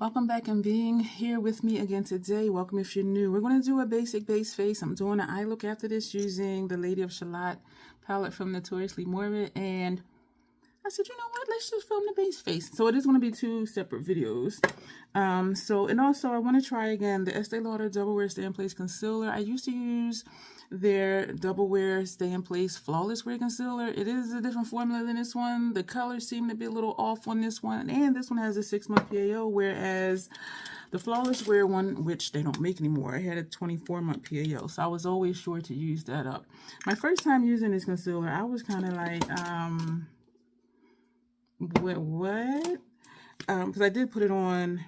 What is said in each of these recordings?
Welcome back and being here with me again today. Welcome if you're new. We're going to do a basic base face. I'm doing an eye look after this using the Lady of Shalott palette from Notoriously Morbid. And I said, you know what? Let's just film the base face. So it is going to be two separate videos. And also I want to try again the Estee Lauder Double Wear Stay in Place Concealer. I used to use their Double Wear Stay in Place Flawless Wear Concealer. It is a different formula than this one. The colors seem to be a little off on this one. And this one has a 6-month PAO, whereas the Flawless Wear one, which they don't make anymore, had a 24-month PAO. So I was always sure to use that up. My first time using this concealer, I was kind of like, what? Because I did put it on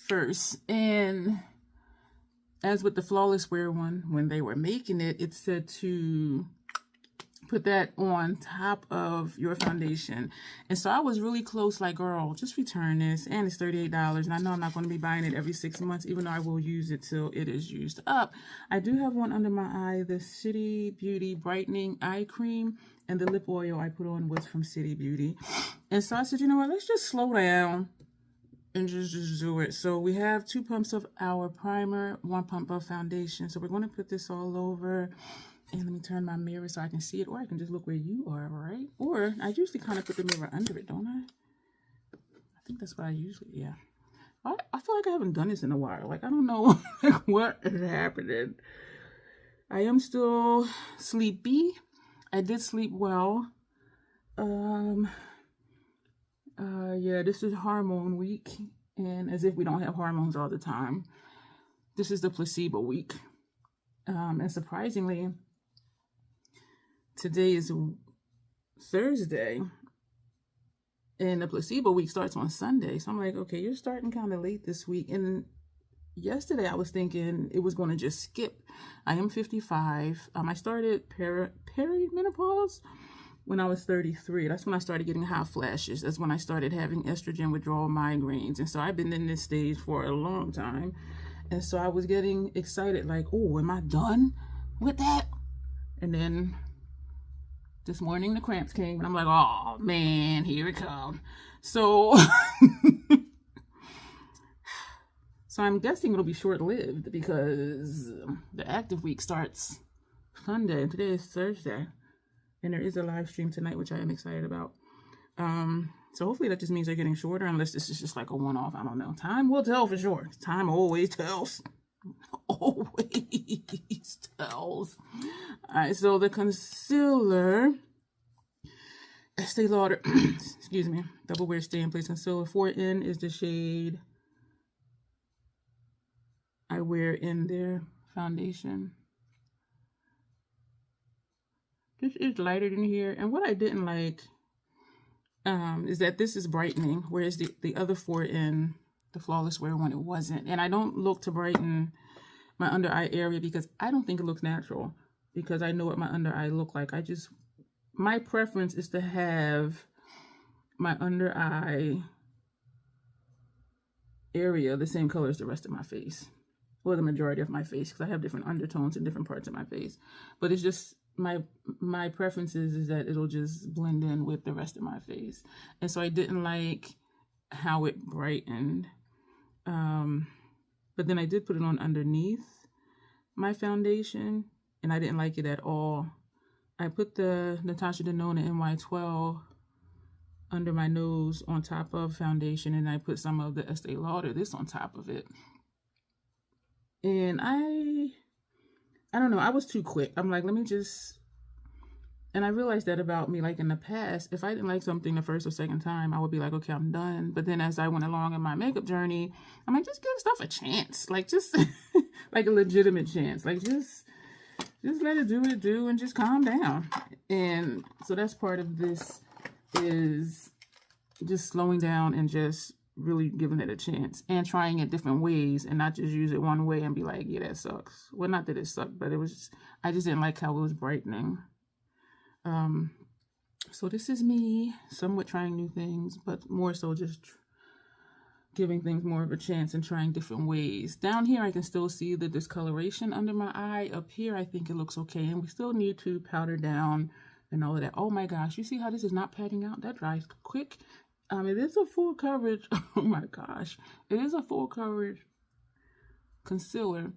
first, and as with the Flawless Wear one, when they were making it, it said to put that on top of your foundation. And so I was really close, like, girl, just return this. And it's $38. And I know I'm not going to be buying it every 6 months, even though I will use it till it is used up. I do have one under my eye, the City Beauty Brightening Eye Cream. And the lip oil I put on was from City Beauty. And so I said, you know what, let's just slow down and just do it. So we have 2 pumps of our primer, 1 pump of foundation. So we're going to put this all over. And let me turn my mirror so I can see it. Or I can just look where you are, right? Or I usually kind of put the mirror under it, don't I? I think that's what I usually, yeah. I feel like I haven't done this in a while. Like, I don't know what is happening. I am still sleepy. I did sleep well. Yeah, this is hormone week. And as if we don't have hormones all the time. This is the placebo week. And surprisingly, today is Thursday. And the placebo week starts on Sunday. So I'm like, okay, you're starting kind of late this week. And yesterday I was thinking it was going to just skip. I am 55. I started perimenopause when I was 33. That's when I started getting hot flashes. That's when I started having estrogen withdrawal migraines. And so I've been in this stage for a long time. And so I was getting excited, like, oh, am I done with that? And then this morning the cramps came and I'm like, oh man, here it comes. So So I'm guessing it'll be short-lived because the active week starts Sunday and today is Thursday. And there is a live stream tonight, which I am excited about. So hopefully that just means they're getting shorter, unless this is just like a one-off. I don't know. Time will tell for sure. Time always tells. Always tells. All right, so the concealer, Estee Lauder, excuse me, Double Wear Stay in Place Concealer 4N is the shade I wear in their foundation. This is lighter than here. And what I didn't like is that this is brightening, whereas the other 4N, the Flawless Wear one, it wasn't. And I don't look to brighten my under eye area because I don't think it looks natural, because I know what my under eye look like. My preference is to have my under eye area the same color as the rest of my face, or the majority of my face, because I have different undertones in different parts of my face. But it's just my preference is that it'll just blend in with the rest of my face. And so I didn't like how it brightened. But then I did put it on underneath my foundation, and I didn't like it at all. I put the Natasha Denona NY12 under my nose on top of foundation, and I put some of the Estee Lauder, this on top of it. And I don't know, I was too quick. I'm like, let me just, and I realized that about me, like in the past, if I didn't like something the first or second time, I would be like, okay, I'm done. But then as I went along in my makeup journey, I'm like, just give stuff a chance. Like, just like a legitimate chance. Like, just let it do what it do and just calm down. And so that's part of this, is just slowing down and just really giving it a chance and trying it different ways, and not just use it one way and be like, yeah, that sucks. Well, not that it sucked, but it was, I just didn't like how it was brightening. So this is me somewhat trying new things, but more so just giving things more of a chance and trying different ways. Down here, I can still see the discoloration under my eye. Up here, I think it looks okay, and we still need to powder down and all of that. Oh my gosh, you see how this is not padding out? That dries quick. It is a full coverage. Oh my gosh. It is a full coverage concealer.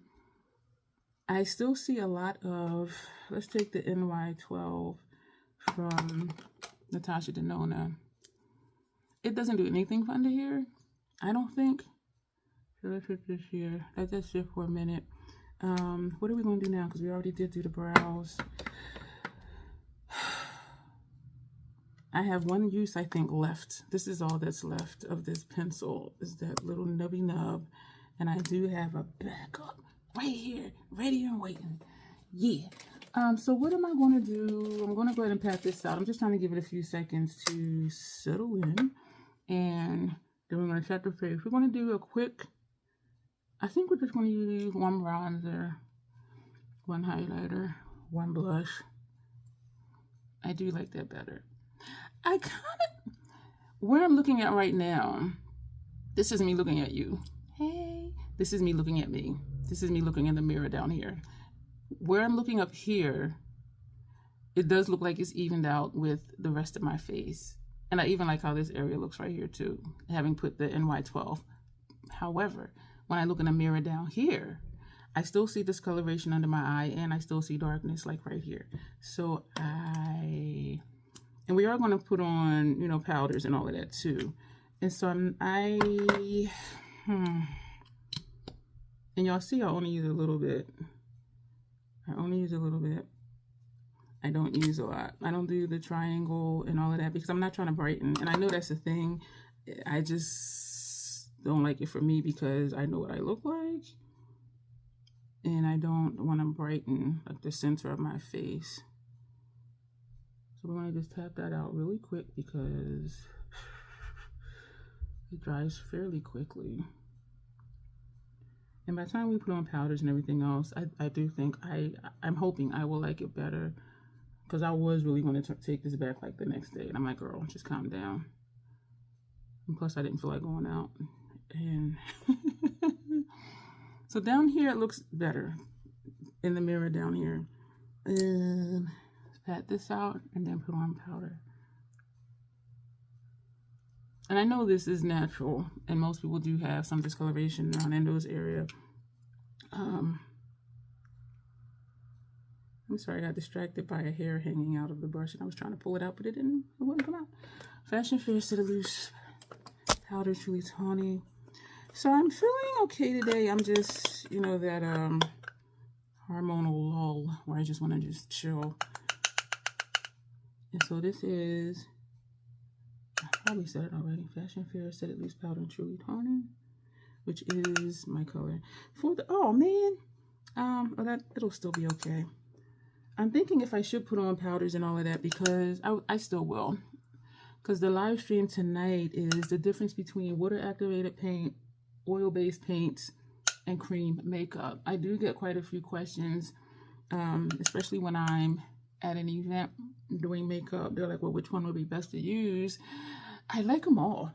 I still see a lot of, let's take the NY12 from Natasha Denona. It doesn't do anything for under here, I don't think. So let's put this here. Let that sit for a minute. What are we going to do now? Because we already did do the brows. I have one use, I think, left. This is all that's left of this pencil, is that little nubby nub. And I do have a backup right here, ready and waiting. Yeah. So what am I going to do? I'm going to go ahead and pat this out. I'm just trying to give it a few seconds to settle in. And then we're going to set the face. We're going to do a quick, I think we're just going to use one bronzer, one highlighter, one blush. I do like that better. I kind of, where I'm looking at right now, this is me looking at you. Hey, this is me looking at me. This is me looking in the mirror down here. Where I'm looking up here, it does look like it's evened out with the rest of my face. And I even like how this area looks right here too, having put the NY12. However, when I look in the mirror down here, I still see discoloration under my eye and I still see darkness like right here. So and we are going to put on, you know, powders and all of that too. And so and y'all see I only use a little bit. I only use a little bit. I don't use a lot. I don't do the triangle and all of that because I'm not trying to brighten. And I know that's a thing. I just don't like it for me because I know what I look like. And I don't want to brighten like the center of my face. So we're going to just tap that out really quick because it dries fairly quickly. And by the time we put on powders and everything else, I do think I'm hoping I will like it better. Because I was really going to take this back like the next day. And I'm like, girl, just calm down. And plus, I didn't feel like going out. And so down here, it looks better in the mirror down here. And pat this out and then put on powder. And I know this is natural. And most people do have some discoloration around in those areas. I'm sorry, I got distracted by a hair hanging out of the brush and I was trying to pull it out, but it wouldn't come out. Fashion Fair City Loose Powder Truly Tawny. So I'm feeling okay today. I'm just, you know, that hormonal lull where I just want to just chill. And so this is, I probably said it already, Fashion Fair City Loose Powder Truly Tawny, which is my color. For the, oh man, it'll still be okay. I'm thinking if I should put on powders and all of that because I still will. Because the live stream tonight is the difference between water activated paint, oil-based paints, and cream makeup. I do get quite a few questions, especially when I'm at an event doing makeup. They're like, well, which one would be best to use? I like them all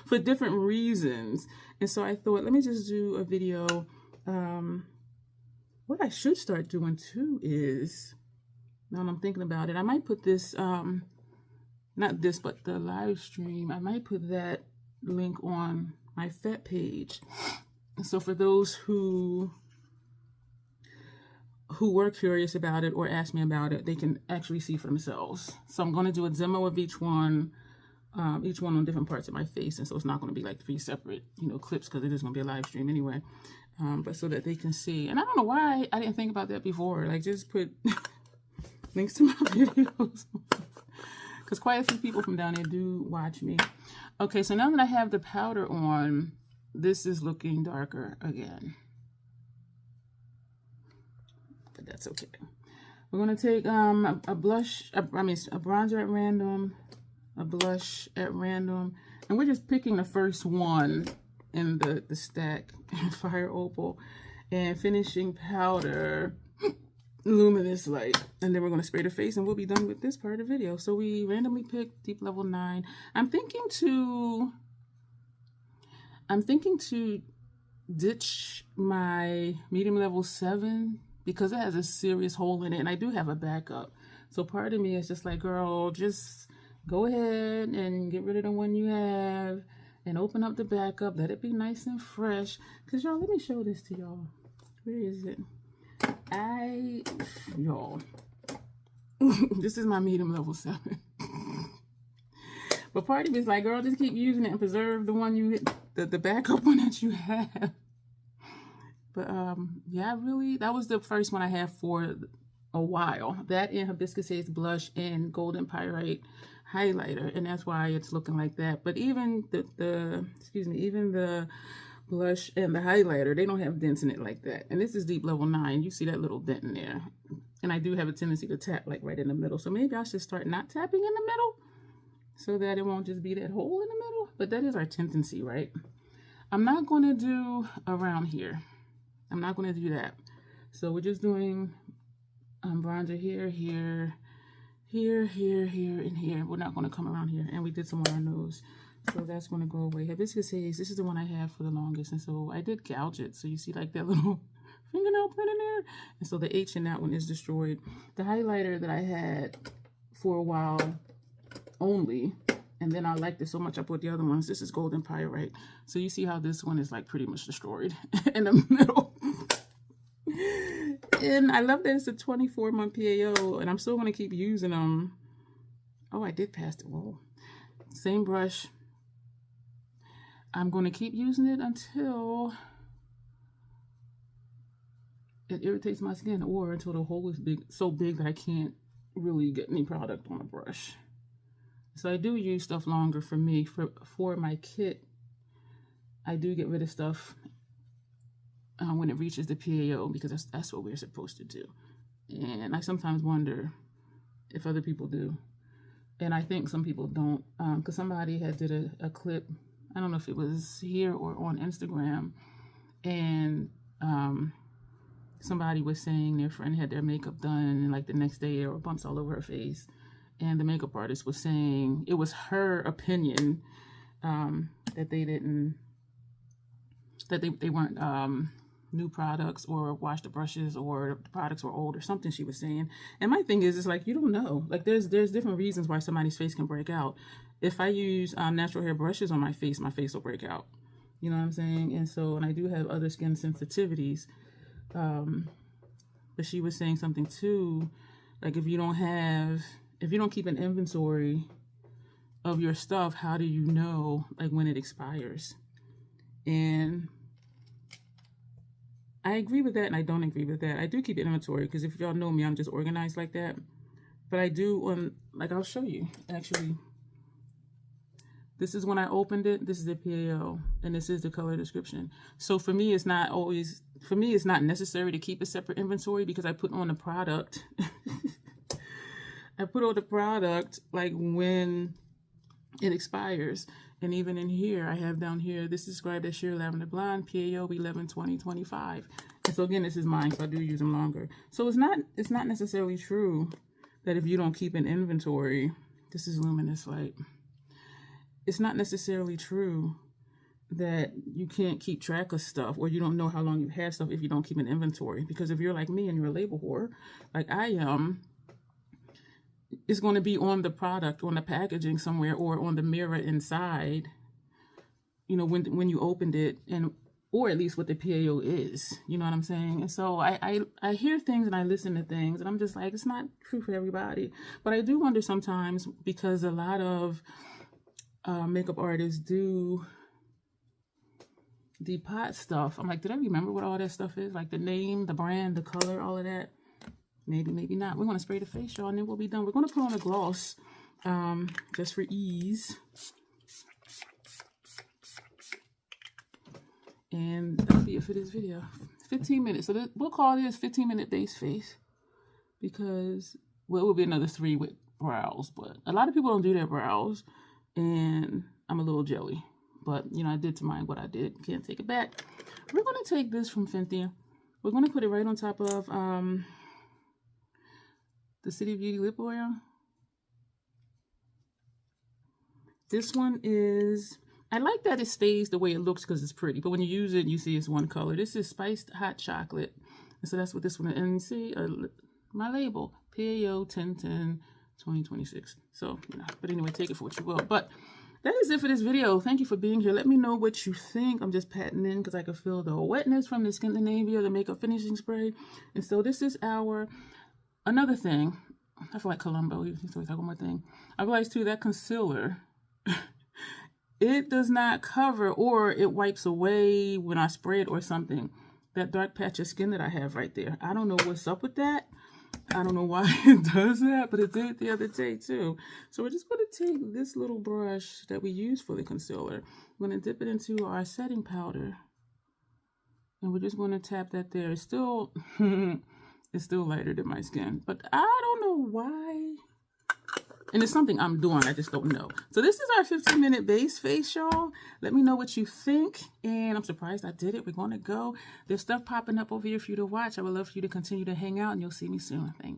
for different reasons. And so I thought, let me just do a video. What I should start doing too is, now that I'm thinking about it, I might put this, not this, but the live stream, I might put that link on my FET page. So for those who were curious about it or asked me about it, they can actually see for themselves. So I'm going to do a demo of each one on different parts of my face. And so it's not going to be like 3 separate, you know, clips because it is going to be a live stream anyway. But so that they can see. And I don't know why I didn't think about that before. Like, just put links to my videos. Because quite a few people from down there do watch me. Okay, so now that I have the powder on, this is looking darker again. But that's okay. We're going to take a bronzer at random, a blush at random. And we're just picking the first one in the stack, Fire Opal, and finishing powder, Luminous Light. And then we're going to spray the face and we'll be done with this part of the video. So we randomly picked Deep Level 9. I'm thinking to ditch my Medium Level 7 because it has a serious hole in it and I do have a backup. So part of me is just like, girl, just go ahead and get rid of the one you have and open up the backup. Let it be nice and fresh. Because, y'all, let me show this to y'all. Where is it? Y'all, this is my medium level 7. But part of me is like, girl, just keep using it and preserve the one you hit, the backup one that you have. But yeah, that was the first one I had for a while. That and Hibiscus Haze blush and Golden Pyrite highlighter, and that's why it's looking like that. But even even the blush and the highlighter, they don't have dents in it like that. And this is deep level 9. You see that little dent in there. And I do have a tendency to tap like right in the middle. So maybe I should start not tapping in the middle so that it won't just be that hole in the middle. But that is our tendency, right? I'm not going to do around here. I'm not going to do that. So we're just doing bronzer here, here, here, here, here, and here. We're not going to come around here. And we did some on our nose. So that's going to go away. Hibiscus Haze, this is the one I have for the longest. And so I did gouge it. So you see like that little fingernail print in there. And so the H in that one is destroyed. The highlighter that I had for a while only, and then I liked it so much I put the other ones. This is Golden Pyrite. So you see how this one is like pretty much destroyed in the middle. And I love that it's a 24-month PAO, and I'm still going to keep using them. Oh, I did pass it. Whoa. Same brush. I'm going to keep using it until it irritates my skin, or until the hole is so big that I can't really get any product on a brush. So I do use stuff longer for me. For my kit, I do get rid of stuff when it reaches the PAO, because that's what we're supposed to do. And I sometimes wonder if other people do. And I think some people don't, because somebody had did a clip, I don't know if it was here or on Instagram, and somebody was saying their friend had their makeup done, and like the next day there were bumps all over her face. And the makeup artist was saying it was her opinion that they weren't new products, or washed the brushes, or the products were old, or something she was saying. And my thing is, it's like, you don't know. Like there's different reasons why somebody's face can break out. If I use natural hair brushes on my face will break out. You know what I'm saying? And so, and I do have other skin sensitivities. But she was saying something too, like if you don't keep an inventory of your stuff, how do you know like when it expires? And I agree with that, and I don't agree with that. I do keep an inventory, because if y'all know me, I'm just organized like that. But I do like I'll show you actually. This is when I opened it. This is the PAO, and this is the color description. So for me, it's not necessary to keep a separate inventory, because I put on the product. I put on the product like when it expires. And even in here, I have down here, this is described as Sheer Lavender Blonde, PAO 11/20/25. And so again, this is mine, so I do use them longer. So it's not necessarily true that if you don't keep an inventory, this is Luminous Light. It's not necessarily true that you can't keep track of stuff, or you don't know how long you've had stuff if you don't keep an inventory. Because if you're like me and you're a label whore, like I am, it's going to be on the product, on the packaging somewhere, or on the mirror inside, you know, when you opened it, and or at least what the PAO is, you know what I'm saying? And so I hear things and I listen to things, and I'm just like, it's not true for everybody. But I do wonder sometimes, because a lot of makeup artists do the pot stuff. I'm like, did I remember what all that stuff is? Like the name, the brand, the color, all of that. Maybe, maybe not. We're going to spray the face, y'all, and then we'll be done. We're going to put on a gloss just for ease. And that'll be it for this video. 15 minutes. So we'll call this 15-minute base face, because, well, it will be another 3 with brows. But a lot of people don't do their brows, and I'm a little jelly. But, you know, I did to mine what I did. Can't take it back. We're going to take this from Fenty. We're going to put it right on top of the City Beauty Lip Oil. This one is, I like that it stays the way it looks because it's pretty. But when you use it, you see it's one color. This is Spiced Hot Chocolate. And so that's what this one is. And you see my label, PAO 1010 2026. So, you know, but anyway, take it for what you will. But that is it for this video. Thank you for being here. Let me know what you think. I'm just patting in because I can feel the wetness from the Scandinavia, the makeup finishing spray. And so this is another thing. I feel like Columbo. He's always like one more thing. I realized too that concealer, it does not cover, or it wipes away when I spray it or something, that dark patch of skin that I have right there. I don't know what's up with that. I don't know why it does that, but it did the other day too. So we're just going to take this little brush that we use for the concealer. We're going to dip it into our setting powder. And we're just going to tap that there. It's still, it's still lighter than my skin, but I don't know why. And it's something I'm doing, I just don't know. So this is our 15-minute base face, y'all. Let me know what you think. And I'm surprised I did it. We're going to go. There's stuff popping up over here for you to watch. I would love for you to continue to hang out, and you'll see me soon. Thanks.